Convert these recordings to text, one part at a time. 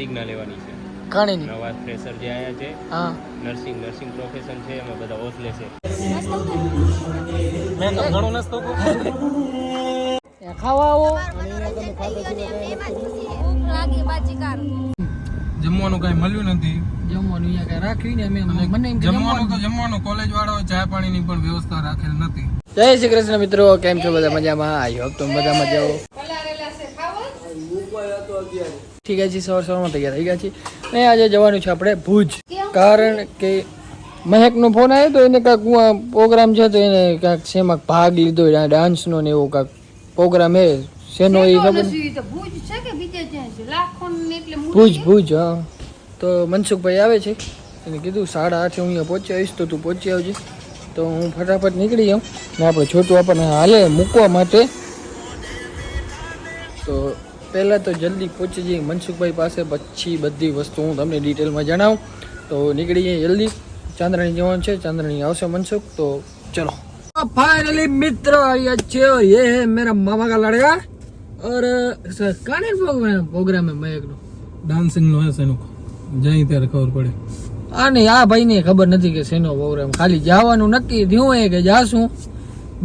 પ્રતિજ્ઞા લેવાની છે. કાણીની નવા ફ્રેશર જે આયા છે, હા નર્સિંગ પ્રોફેશન છે, એમાં બધા ઓફ લેશે. મેં તો ઘણો નાસ્તો ખાવા આવો જમવાનું કઈ મળ્યું નથી. જમવાનું અહીંયા કઈ રાખ્યું ને મને જમવાનું કોલેજ વાળાઓ ચા પાણીની પણ વ્યવસ્થા રાખેલ નથી. જય શ્રી કૃષ્ણ મિત્રો, કેમ છો બધા? મજામાં? આઈ હોપ તમે બધા મજા આવો. ઠીક છે, સવારમાં તૈયાર થઈ ગયા છીએ ને આજે જવાનું છે આપણે ભુજ. કારણ કે મહેકનો ફોન આવ્યો તો એને કાંઈક પ્રોગ્રામ છે, તો એને કાંઈક શેમાં ભાગ લીધો ડાન્સનો ને એવો કાંઈક પ્રોગ્રામ હે. શેનો એ ખબર ભુજ હા. તો મનસુખભાઈ આવે છે, એને કીધું 8:30 હું અહીંયા પહોંચી આવીશ, તો તું પહોંચી આવજે. તો હું ફટાફટ નીકળી જાઉં ને આપણે છોટું આપણને હાલે મૂકવા માટે. તો પહેલાં તો જલ્દી પહોંચી જઈએ મનસુખભાઈ પાસે, પછી બધી વસ્તુ હું તમને ડિટેલમાં જણાવું. તો નીકળી જઈએ જલ્દી. ચાંદ્રાણી જવાનું છે, ચાંદ્રાણી આવશે મનસુખ. તો ચલો फाइनली मित्र ये है मेरा मामा का लड़का और काने प्रोग्राम है मैं एकनो ડાન્સિંગ નો હશે એનો જઈ ત્યારે ખબર પડે. આ નહીં, આ ભાઈ ને ખબર નથી કે શેનો પ્રોગ્રામ, ખાલી જવાનું નક્કી થયું હોય કે જાશું.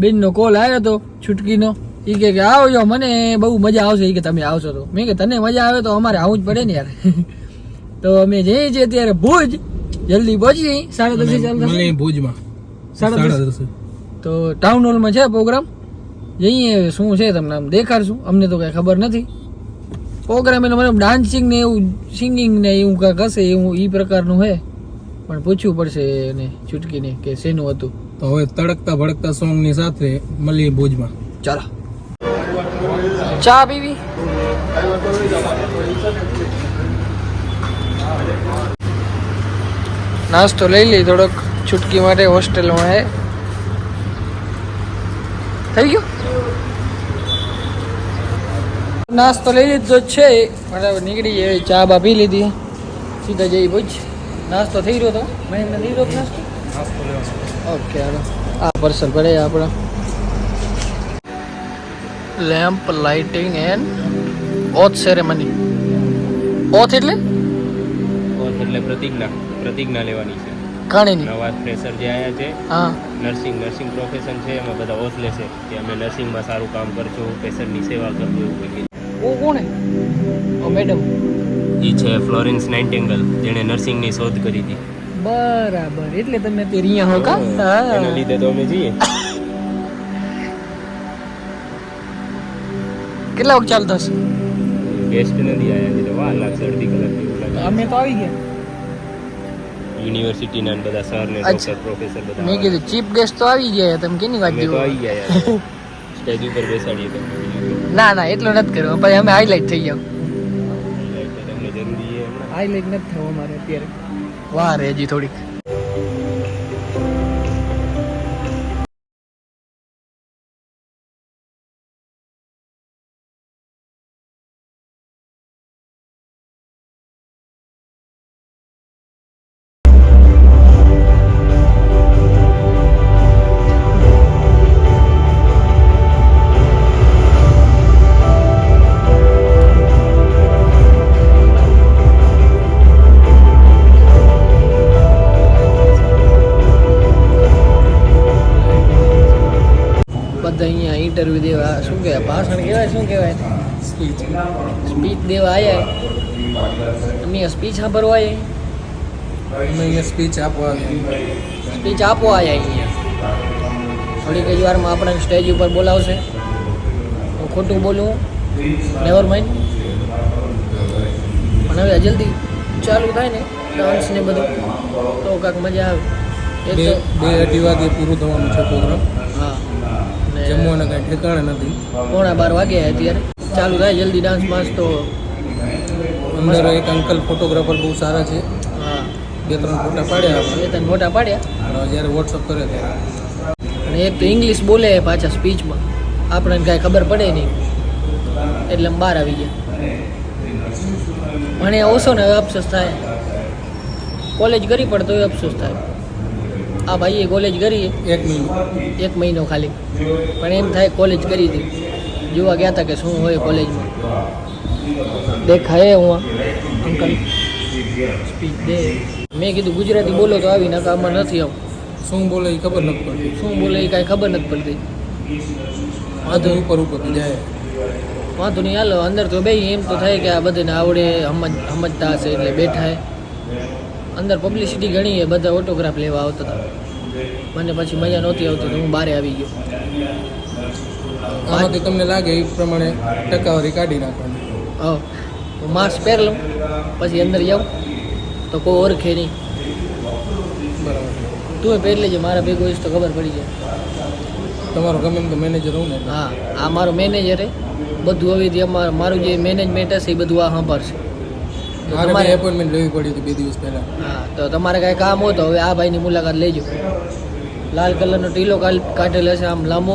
બેન નો કોલ આવ્યો તો છૂટકીનો, એ કે આવજો, મને બહુ મજા આવશે. એ કે તમે આવશો તો મેં કે તને મજા આવે તો અમારે આવું જ પડે ને યાર. તો અમે જઈએ છીએ ત્યારે ભુજ, જલ્દી પહોંચી 10:30 ચાલુ ભુજમાં 10:30. તો ટાઉન હોલમાં છે પ્રોગ્રામ, જઈએ શું છે તમને આમ દેખાડશું. અમને તો કઈ ખબર નથી પ્રોગ્રામ, એટલે મને ડાન્સિંગ ને એવું સિંગિંગ ને એવું કાંઈક હશે, એવું એ પ્રકારનું છે. પણ પૂછવું પડશે એને છૂટકીને કે શેનું હતું. તો હવે તડકતા ભડકતા સોંગ ની સાથે મળીએ ભુજમાં. ચાલો ચા પીવી. નાસ્તો લઈ લઈ થોડોક છૂટકી માટે, હોસ્ટેલમાં હે. થઈ ગયો નાસ્તો લઈ લીધો છે, બરાબર. નીકળી જાય, ચા બા પી લીધી, સીધા જઈ ભુજ. નાસ્તો થઈ રહ્યો તો મેં નથી રહ્યો નાસ્તો. ઓકે હાલો, આ પાર્સલ પડે આપણા. Lamp lighting and oath ceremony. Oath એટલે પ્રતિજ્ઞા લેવાની છે. કાણીની નવા ફ્રેશર જે આયા છે, હા નર્સિંગ પ્રોફેશન છે, એમાં બધા ઓફ લેશે કે અમે નર્સિંગમાં સારું કામ કરશું, પેશન્ટની સેવા કરશું એવું કંઈક. ઓ કોણ હે? ઓ મેડમ એ છે ફ્લોરેન્સ નાઇટિંગેલ, જેણે નર્સિંગની શોધ કરી હતી. બરાબર, એટલે તમે તે રિયા હો કા? એના લીધે તો અમે જઈએ. કેટલા વખત ચાલુ થશે? ગેસ્ટ નથી આવ્યા, એટલે વાર લાગશે, અડધી કલાક જેવું લાગે. અમે તો આવી ગયા. યુનિવર્સિટીના બધા સર ને અચ્છા. ડોક્ટર પ્રોફેસર બધા. મેં કીધું ચીફ ગેસ્ટ તો આવી ગયા, તમે કેની વાત અમે તો કરો? આવી ગયા યાર. સ્ટેજ ઉપર બેસાડીએ તો ના ના, એટલું નથી કરવું. પછી અમે હાઈલાઈટ થઈ જાવ. તમને જરૂરી છે હમણાં. હાઈલાઈટ નથી થવું અમારે અત્યારે, વાર હજી થોડીક. બધા અહીંયા ઇન્ટરવ્યુ દેવા, શું કહેવાય, ભાષણ કહેવાય, શું કહેવાય, સ્પીચ દેવા આવ્યા. એમની સ્પીચ સાંભળવા આવ્યા, સ્પીચ આપવા સ્પીચ આપવા આવ્યા અહીંયા. થોડીક જ વારમાં આપણને સ્ટેજ ઉપર બોલાવશે. હું ખોટું બોલું, નેવર માઇન્ડ. પણ હવે જલ્દી ચાલુ થાય ને ડાન્સ ને બધું, તો કાંઈક મજા આવે. એ તો 2-2:30 વાગે પૂરું થવાનું છે પ્રોગ્રામ. હા, જમવાના કઈ ઠેકાણે નથી. 11:15 વાગ્યા અત્યારે. ચાલુ થાય જલ્દી ડાન્સ બાન્સ. તો અંદર એક અંકલ ફોટોગ્રાફર બહુ સારા છે, હા, 2-3 ફોટા પાડ્યા આપણે. 2-3 ફોટા પાડ્યા. જ્યારે વોટ્સઅપ કરે ત્યારે અને એક તો ઇંગ્લિશ બોલે પાછા સ્પીચમાં, આપણને કાંઈ ખબર પડે નહીં, એટલે અમે બહાર આવી ગયા. ભણે ઓછો ને હવે અફસોસ થાય. કોલેજ કરી પડતો એ અફસોસ થાય. આ ભાઈએ કોલેજ કરી 1 મહિનો ખાલી, પણ એમ થાય કોલેજ કરી હતી. જોવા ગયા હતા કે શું હોય કોલેજમાં. દેખાય હું અંકલ સ્પીચ દે. મેં કીધું ગુજરાતી બોલો તો આવી નકા આમાં નથી આવું. શું બોલે એ ખબર નથી પડતી. શું બોલે એ કાંઈ ખબર નથી પડતી. વાંધો ઉપર ઉપર જાય. વાંધો નહીં, હાલો અંદર તો બે એમ તો થાય કે આ બધાને આવડે, સમજતા હશે એટલે બેઠા હે. અંદર પબ્લિસિટી ઘણી છે, બધા ઓટોગ્રાફ લેવા આવતા હતા. મને પછી મજા નહોતી આવતી તો હું બહાર આવી ગયો. આમાંથી તમને લાગે એ પ્રમાણે ટકાવારી કાઢી નાખવાની. હા, હું માસ્ક પહેર લઉં પછી અંદર જાઉં તો કોઈ ઓળખે નહીં. બરાબર. તું પહેરી લેજે, મારા ભેગો હોઈશ તો ખબર પડી જાય. તમારો ગમે એમ તો મેનેજર હોઉં ને. હા, આ મારો મેનેજર હે. બધું હવે મારું જે મેનેજમેન્ટ હશે એ બધું આ સંભાળશે. તો મારે તમારે એપોઇન્ટમેન્ટ લેવી પડી હતી 2 દિવસ પહેલા. હા, તો તમારે કાંઈ કામ હોય તો હવે આ ભાઈની મુલાકાત લેજો. લાલ કલરનો ટીલો કાઢેલો હશે, આમ લાંબો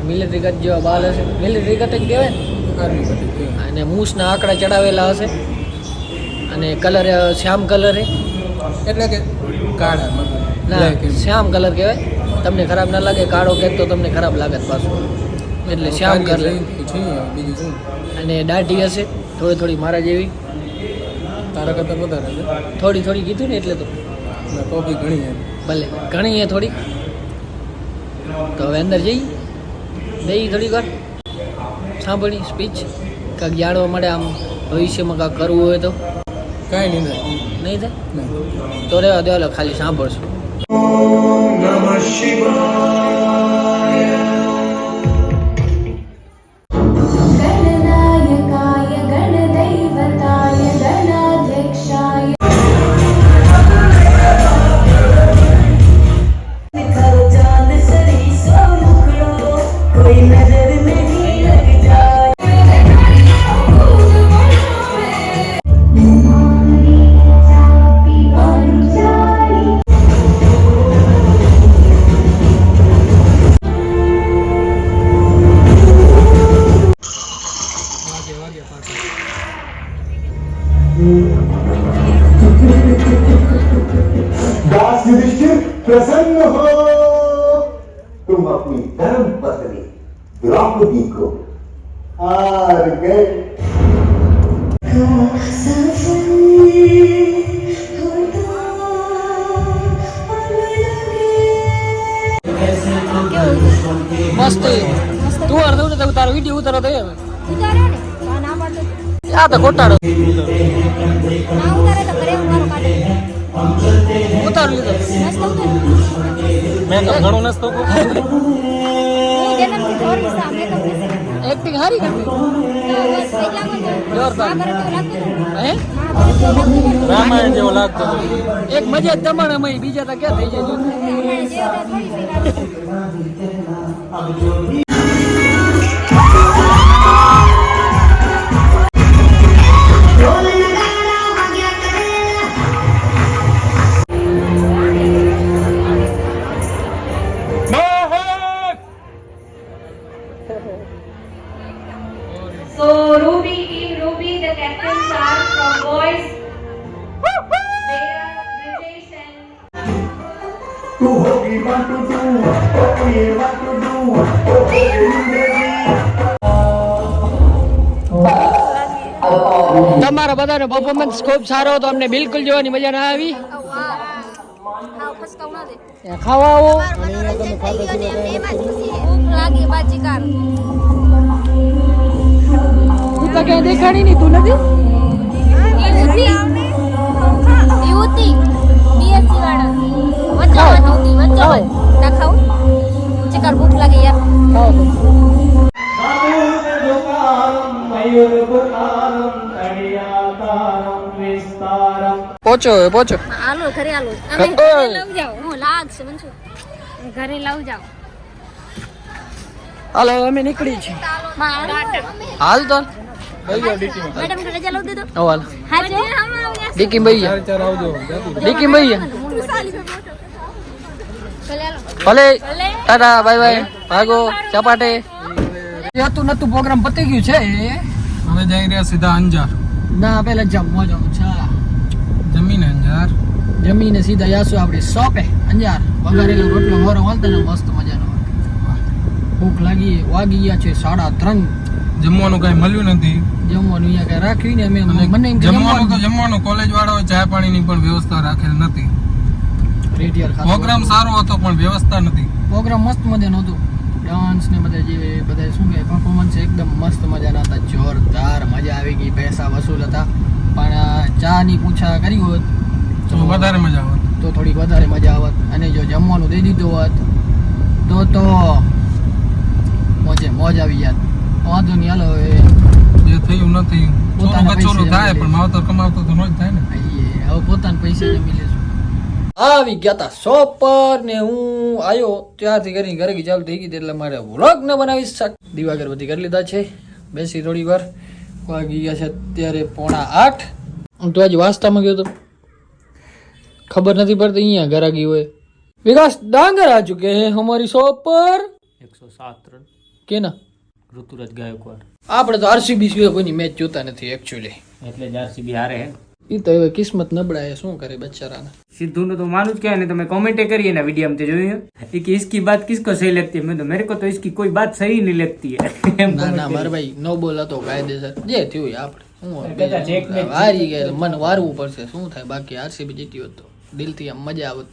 મિલિટરી કટ જેવા બાલ હશે. મિલિટરી કટ જ કહેવાય ને. આર્મી પટ્ટી કહેવાય. અને મૂછના આંકડા ચડાવેલા હશે અને કલર શ્યામ કલર હે. એટલે કે કાળા મતલબ ના, black એમ. શ્યામ કલર કહેવાય. તમને ખરાબ ના લાગે, કાળો કે તો તમને ખરાબ લાગે પાછું. એટલે શ્યામ કલર. તો છે બીજું શું. અને દાઢી હશે થોડી થોડી મારા જેવી. તારા કરતાં વધારે છે. થોડી થોડી કીધું ને એટલે તો. ના, તો બી ઘણી એમ. ભલે ઘણી હે થોડી. તો હવે અંદર જઈ દઈ થોડીક વાર સાંભળી સ્પીચ, કાંઈક જાણવા મળે આમ ભવિષ્યમાં કાંઈક કરવું હોય તો. કાંઈ નહીં થાય. નહીં થાય ના. તો રહેવા દેવાલો, ખાલી સાંભળશું. गणनायकाय गणदैवताय गणाध्यक्षाय दिखाओ चांद सरी सो मुखड़ो कोई नजर नहीं लग जाए चापी बन जाए વાગે પાછું. दास युधिष्ठिर प्रसन्न हो, तुम अपनी धर्म पत्नी द्रौपदी को हार गए. મસ્ત તું અર્ધ ઉડે તો તારો વિડીયો ઉતારો તો હવે ઉતાર્યો ને આ ના પાડતો આ તો ખોટાડો ના ઉતારે તો કરે મારો કાઢે ઉતારી લીધો. મસ્ત ઉતાર મેં તો ઘણો નસ્તો હું જન્મથી થોડી સા મેકઅપ નથી એક્ટિંગ હારી કરી. બસ એટલામાં તો જોરદાર. ના કરે તો લાગતું હે રામાયણ જેવો લાગતો હતો. એક મજા જ તમારામાં, બીજા તો ક્યાં થઈ જાય. જે થોડી ફેર So Ruby, Team Ruby, the captains are from boys. They are British and तू होगी what to do, oh ये what to do, oh તમારા બધાનો પરફોર્મન્સ ખૂબ સારો હતો, અમને બિલકુલ જોવાની મજા ના આવી. આવ ફસકાવ ના દે ત્યાં ખાવા આવો. મનોરંજન થઈ ગયો ને એમાં જ ખુશી છે ભૂખ લાગી બાજી કાર તું તો ક્યાંય દેખાડી નહીં, તું નથી. યુવતી બીએસસી વાળા વચ્ચે નહોતી વચ્ચે ના ખાવ ચિકન ભૂખ લાગી યાર ખાઓ તો. પહોંચો હવે પહોંચો. આલો ઘરે આલો ઓય. ઘરે લઈ જાઓ હું લાગશે મનસુ ઘરે લઈ જાઓ હાલો અમે નીકળી છીએ. હાલ તો મેડમ કે રજા લઉં દીધો હો હાલ. હા જો હમ આવ્યા ડીકી ભાઈ ચાર ચાર આવજો. જાતી રહો. ડીકી ભાઈ ચલે આલો ભલે ટાટા બાય બાય ભાગો ચપાટે. હતું નતું પ્રોગ્રામ પતી ગયું છે. અમે જઈ રહ્યા સીધા અંજાર. ના પેલા જમવા જવું છે. જમીને અંજાર. જમીને સીધા જાશું આપણે શોપે અંજાર. વઘારેલો રોટલો હોરો હાલતા ને મસ્ત મજાનો. ભૂખ વાગી ગયા છે 3:30. જમવાનું કઈ મળ્યું નથી. જમવાનું અહીંયા કઈ રાખ્યું ને અમે અને મને એમ કે જમવાનું જમવાનું કોલેજ વાળાઓ ચા પાણીની પણ વ્યવસ્થા રાખેલ નથી. રેડિયર પ્રોગ્રામ સારો હતો પણ વ્યવસ્થા નથી. પ્રોગ્રામ મસ્ત મજાનો હતો. ડાન્સ ને બધા જે બધા શું કહે પરફોર્મન્સ એકદમ મસ્ત મજાના હતા, જોરદાર મજા આવી ગઈ. પૈસા વસૂલ હતા, પણ ચા ની પૂછા કરી હોત તો વધારે મજા આવત. તો થોડીક વધારે મજા આવત. અને જો જમવાનું દઈ દીધું હોત તો મોજ આવી જાત. વાંધો નહીં, હાલો હવે જે થયું ન થયું. પોતાના ચોરું કચોરું પૈસે થાય જમી પણ માવતર કમાવતો તો ન જ થાય ને. હવે પોતાના પૈસે જમી લેશું. આવી ગયા તા શોપ પર ને હું આવ્યો ત્યારથી કરીને ઘરે ચાલુ થઈ ગઈ એટલે મારે વ્લોગ ન બનાવી દીવા અગરબત્તી કરી લીધા છે. બેસી થોડી વાર વાગી ગયા છે અત્યારે 7:45. હું તો આજે વાસ્તામાં ગયો તો ખબર નથી પડતી અહીંયા ગરાગી હોય. વિકાસ ડાંગર આ ચુકે હે હમારી શોપ પર 107 રન કેના ઋતુરાજ ગાયકવાડ. આપણે તો આરસીબી સિવાય કોઈની મેચ જોતા નથી એકચ્યુઅલી. એટલે જ આરસીબી હારે હે. એ તો હવે કિસ્મત નબળા શું કરે બચારાને. सिद्धू तो मालूम क्या है तुम्हें कमेंट करिए ना वीडियो में जो कि इसकी बात किसको सही लगती है. मैं तो मेरे को तो इसकी कोई बात सही नहीं लगती है. ના ના મારા ભાઈ નો બોલ હતો કાયદેસર જે થયું આપણે હારી ગયા મન વારવું પડશે શું થાય. બાકી આરસીબી જીતી હોત તો દિલથી આમ મજા આવત.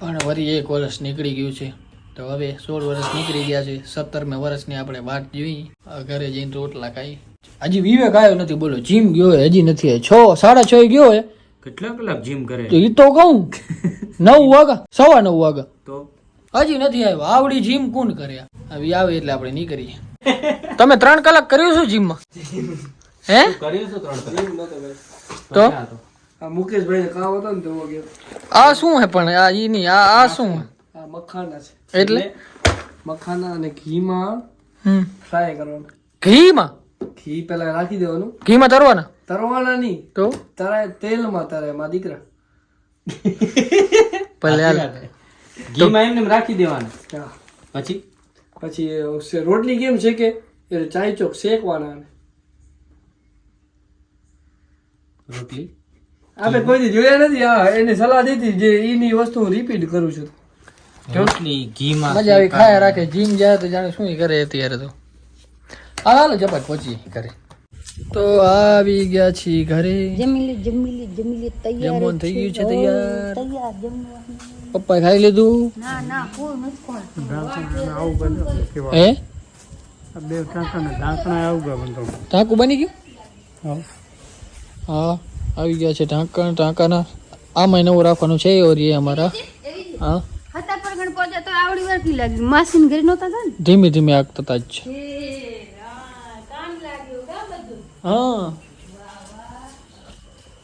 પણ વળી 1 વર્ષ નીકળી ગયું છે તો હવે 16 વર્ષ નીકળી ગયા છે. 17મે વર્ષની આપણે વાટ જોઈ. ઘરે જઈને રોટલા ખાઈ. હજી વિવેક આવ્યો નથી બોલો. જીમ ગયો હજી નથી આવ્યો. 6 6:30 ગયો હે. કેટલા કલાક જીમ કરે તો ઈ તો કહું 9 વાગ્યા 9:15 વાગ્યા તો હજી નથી આવ્યો. આવડી જીમ કોણ કરે? હવે આવે એટલે આપણે નહીં કરીએ. તમે 3 કલાક કર્યું શું જીમમાં? હે કર્યું શું 3 કલાક તો મુકેશભાઈ કામ હતો ને તો ગયો. આ શું હે પણ આ ઈ નહીં આ શું હે? આ મખાના છે. એટલે મખાના અને ઘીમાં ફ્રાય કરવાનું. ઘીમાં ઘી પેલા રાખી દેવાનું. ઘીમાં તરવાના તરવાના નહીં તો તારે તેલમાં તારે માં દીકરા. ભલે હાલ. ઘીમાં એમને રાખી દેવાના. હા. પછી પછી રોટલી કેમ છે કે એટલે ચાય ચોક શેકવાના. રોટલી આપણે કોઈ દી જોયા નથી. હા એને સલાહ દીધી જે એની વસ્તુ હું રિપીટ કરું છું. રોટલી ઘીમાં મજા આવી ખાયા રાખે. જીમ જાય તો જાણે શું કરે અત્યારે તો. હાલો જપાટ પહોંચી ઘરે. તો આવી ગયા છીએ ઘરે. જમી લે તૈયાર જમવાનું થઈ ગયું છે તૈયાર. તૈયાર જમવાનું. પપ્પાએ ખાઈ લીધું? ના ના કોઈ નથી કોણ. હે બે ઢાંકણા આવું ટાંકું બની ગયું? હા આવી ગયા છે ટાંકાના. આમાં નવું રાખવાનું છે ઓરી અમારા. હા હતા પરગણ પહોંચ્યા તો આવડી વાર કી લાગી. માસીન ઘરે નહોતા હતા ને. ધીમે ધીમે આગતા જ છે. હા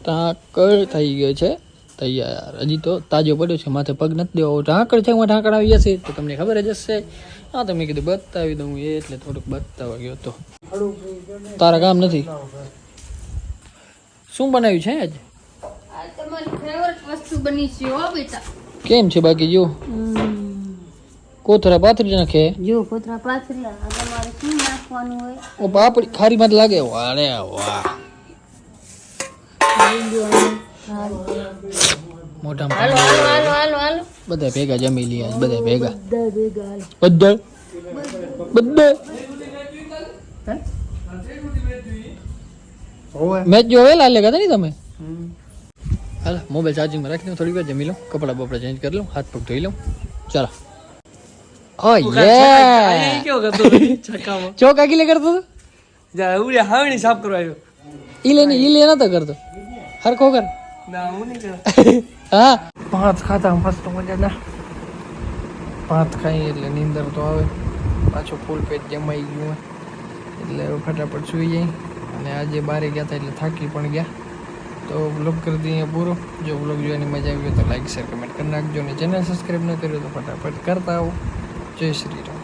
ટાંકર થઈ ગયો છે તૈયાર. હજી તો તાજો પડ્યો છે. માથે પગ નથી દેવો. ઢાંકણ છે એમાં ઢાંકણ આવી જશે તો તમને ખબર જ હશે. હા તમે કીધું બતાવી દઉં એટલે થોડુંક બતાવવા ગયો તો. તારા કામ નથી. શું બનાવ્યું છે આજે? આ તમારી ફેવરેટ વસ્તુ બની છે હો બેટા. કેમ છે બાકી? જો કોથરા પાથરી નાખે. જો કોતરા પાથર્યા. આ તમારે શું નાખવાનું હોય? ઓ પાપડી ખારી માં લાગે. વારે વાહ મોટા હાલો હાલો હાલો હાલો હાલો બધા ભેગા જમી લઈએ. બધા ભેગા ભેગા બધા મેચ જો વેલા લે હતા ને તમે. હાલ મોબાઈલ ચાર્જિંગમાં રાખી દઉં. થોડી વાર જમી લઉં. કપડા બપડા ચેન્જ કરી લઉં. હાથ પગ ધોઈ લઉં. ચાલો. ઓ યે ચોકા કિલે કરતો હતો. હાવણી સાફ કરવા આવ્યો. ઈ લે નતો કરતો. હરખો કર. ના હું નહીં કરું. હા ભાત ખાતા મસ્ત મજાના. ભાત ખાઈ એટલે નીંદર તો આવે. પાછું ફૂલ પેટ જમાઈ ગયું હોય એટલે હવે ફટાફટ સૂઈ જાય. અને આજે બારે ગયા હતા એટલે થાકી પણ ગયા. તો વ્લોગ કરી દઈએ પૂરો. જો વ્લોગ જોવાની મજા આવી હોય તો લાઈક શેર કમેન્ટ કરી નાખજો. અને ચેનલ સબસ્ક્રાઈબ ન કર્યું તો ફટાફટ કરતા આવો. જય શ્રી રામ.